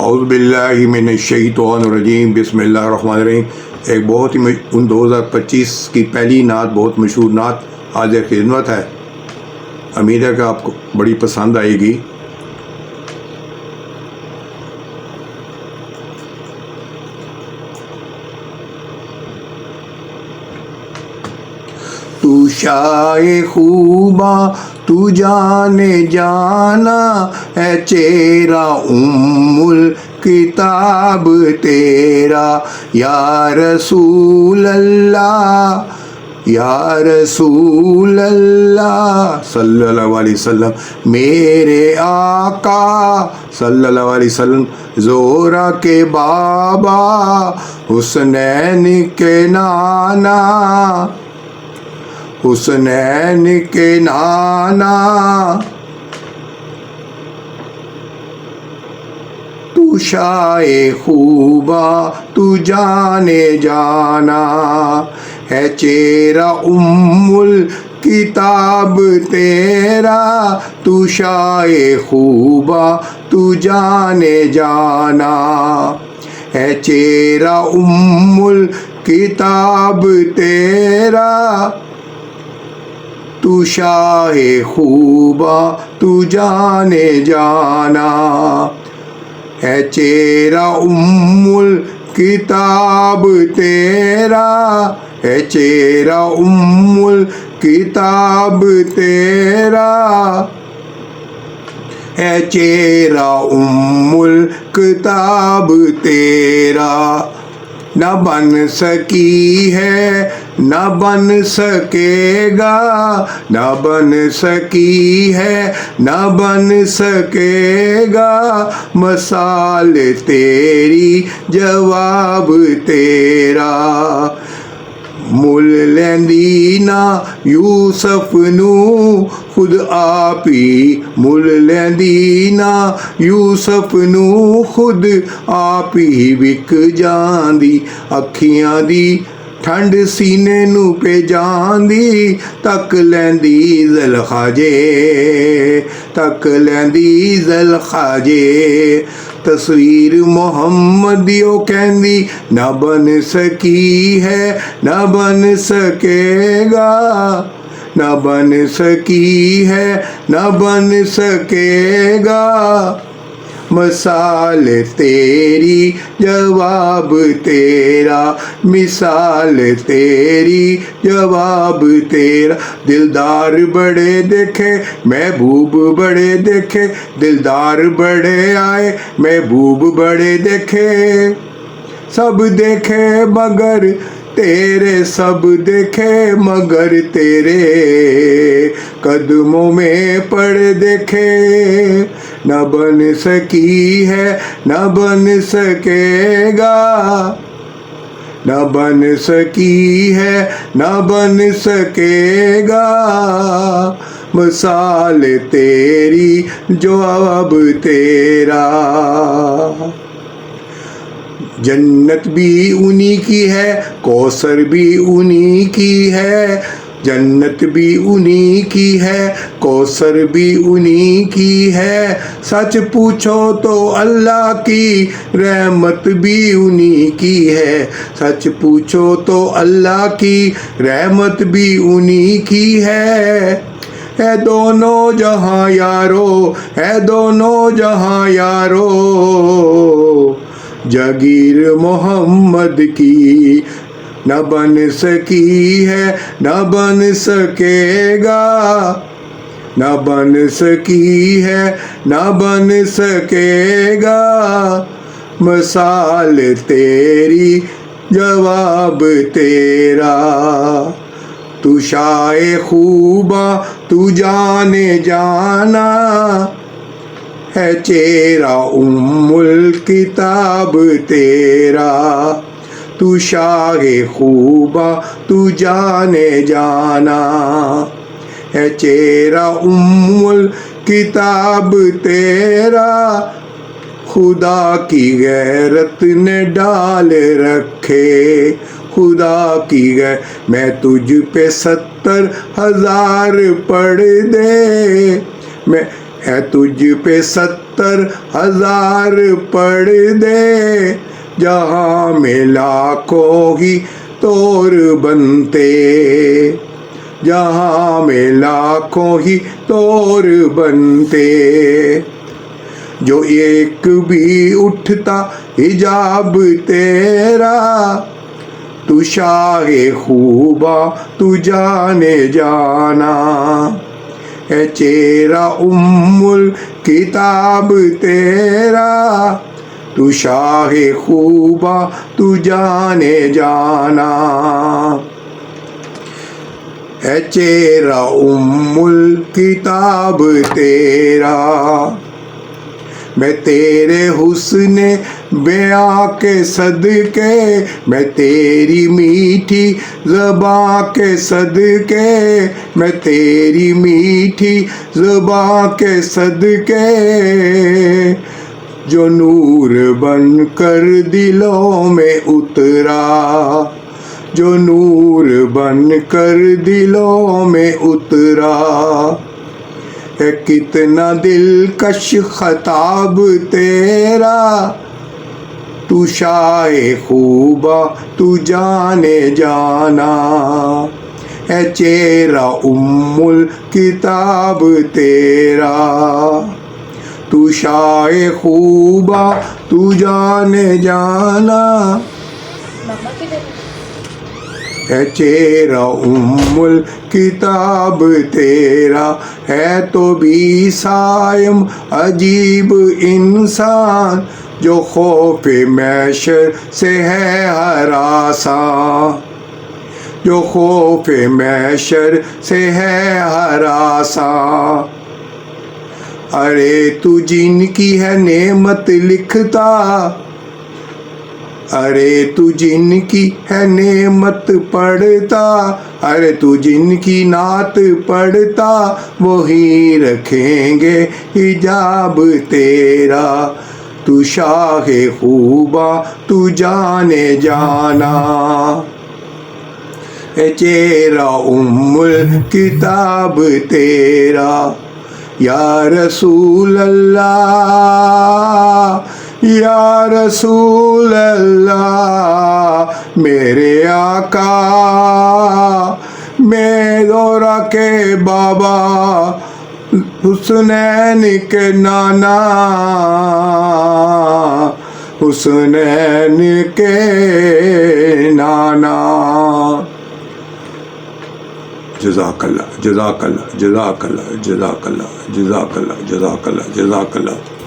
اعوذ باللہ من الشیطان الرجیم، بسم اللہ الرحمن الرحیم۔ ایک بہت ہی 2025 کی پہلی نعت، بہت مشہور نعت حاضر خدمت ہے۔ امید ہے کہ آپ کو بڑی پسند آئے گی۔ تو شائے خوباں تو جانے جانا ہے، چہرہ الکتاب تیرا یا رسول اللہ، یا رسول اللہ صلی اللہ علیہ وسلم، میرے آقا صلی اللہ علیہ وسلم، زہرا کے بابا، حسنین کے نانا، حسنین کے نانا، تو شائے خوبا تو جانے جانا ہے، چہرہ الکتاب تیرا، تو شائے خوبا تو جانے جانا ہے، چہرہ الکتاب تیرا، تو شاہ خوبا تو جانے جانا ہے، چہرہ الکتاب تیرا ہے، چہرہ الکتاب تیرا ہے، چہرہ الکتاب تیرا، نہ بن سکی ہے نہ بن سکے گا، نہ بن سکی ہے نہ بن سکے گا، مثال تیری جواب تیرا، مل لیندی نا یوسف نو خود آپ ہی، مل لیندی نا یوسف نو خود آپ ہی، وک جاندی اکھیاں دی ٹھنڈ سینے نو پہ جاندی، تک لیندی زلیخا جے، تک لیندی زلیخا جے، تصویر محمد دیو کہندی نہ بن سکی ہے نہ بن سکے گا، نہ بن سکی ہے نہ بن سکے گا، مثال تیری جواب تیرا، مثال تیری جواب تیرا، دلدار بڑے دیکھے محبوب بڑے دیکھے، دلدار بڑے آئے محبوب بڑے دیکھے، سب دیکھے مگر تیرے، سب دیکھے مگر تیرے قدموں میں پڑ دیکھے، نہ بن سکی ہے نہ بن سکے گا، نہ بن سکی ہے نہ بن سکے گا، مثال تیری جواب تیرا، جنت بھی انہی کی ہے کوثر بھی انہی کی ہے، جنت بھی انہی کی ہے کوثر بھی انہی کی ہے، سچ پوچھو تو اللہ کی رحمت بھی انہی کی ہے، سچ پوچھو تو اللہ کی رحمت بھی انہی کی ہے، اے دونوں جہاں یارو، اے دونوں جہاں یارو، جاگیر محمد کی، نہ بن سکی ہے نہ بن سکے گا، نہ بن سکی ہے نہ بن سکے گا، مثال تیری جواب تیرا، تو شائے خوباں تو جانے جانا ہے، چہرہ الکتاب تیرا، تو شاہ خوباں تو جانے جانا ہے، چہرہ الکتاب تیرا، خدا کی غیرت نے ڈال رکھے، خدا کی غیرت، میں تجھ پہ 70,000 پڑھ دے، میں ہے تجھ پہ 70 70,000 پردے، جہاں میں لاکھوں ہی طور بنتے، جہاں میں لاکھوں ہی طور بنتے، جو ایک بھی اٹھتا حجاب تیرا، تو شاہ خوباں تو جانے جانا، ہے چہرہ الکتاب تیرا، تو شاہ خوباں تو جانے جانا، ہے چہرہ الکتاب تیرا۔ میں تیرے حسن بیاں کے صدقے، میں تیری میٹھی زباں کے صدقے، میں تیری میٹھی زباں کے صدقے، جو نور بن کر دلوں میں اترا، جو نور بن کر دلوں میں اترا، ہے کتنا دلکش خطاب تیرا، تو شاہ خوباں تو جانے جانا، ہے چہرہ الکتاب تیرا، تو شاہ خوباں تو جانے جانا، ہے چہرہ الکتاب تیرا۔ ہے تو بھی صائم عجیب انسان، جو خوف محشر سے ہے ہراساں، جو خوف محشر سے ہے ہراساں، ارے تو جن کی ہے نعمت لکھتا، ارے تو جن کی ہے نعمت پڑھتا، ارے تو جن کی نعت پڑھتا، وہی رکھیں گے حجاب تیرا، تو شاہ خوباں تو جانے جانا، ہے چہرہ الکتاب تیرا۔ یا رسول اللہ، یا رسول اللہ، میرے آقا میدورا کے بابا، حسنین کے نانا، حسنین کے نانا۔ جزاک اللہ، جزاک اللہ، جزاک اللہ، جزاک اللہ، جزاک اللہ، جزاک اللہ، جزاک اللہ۔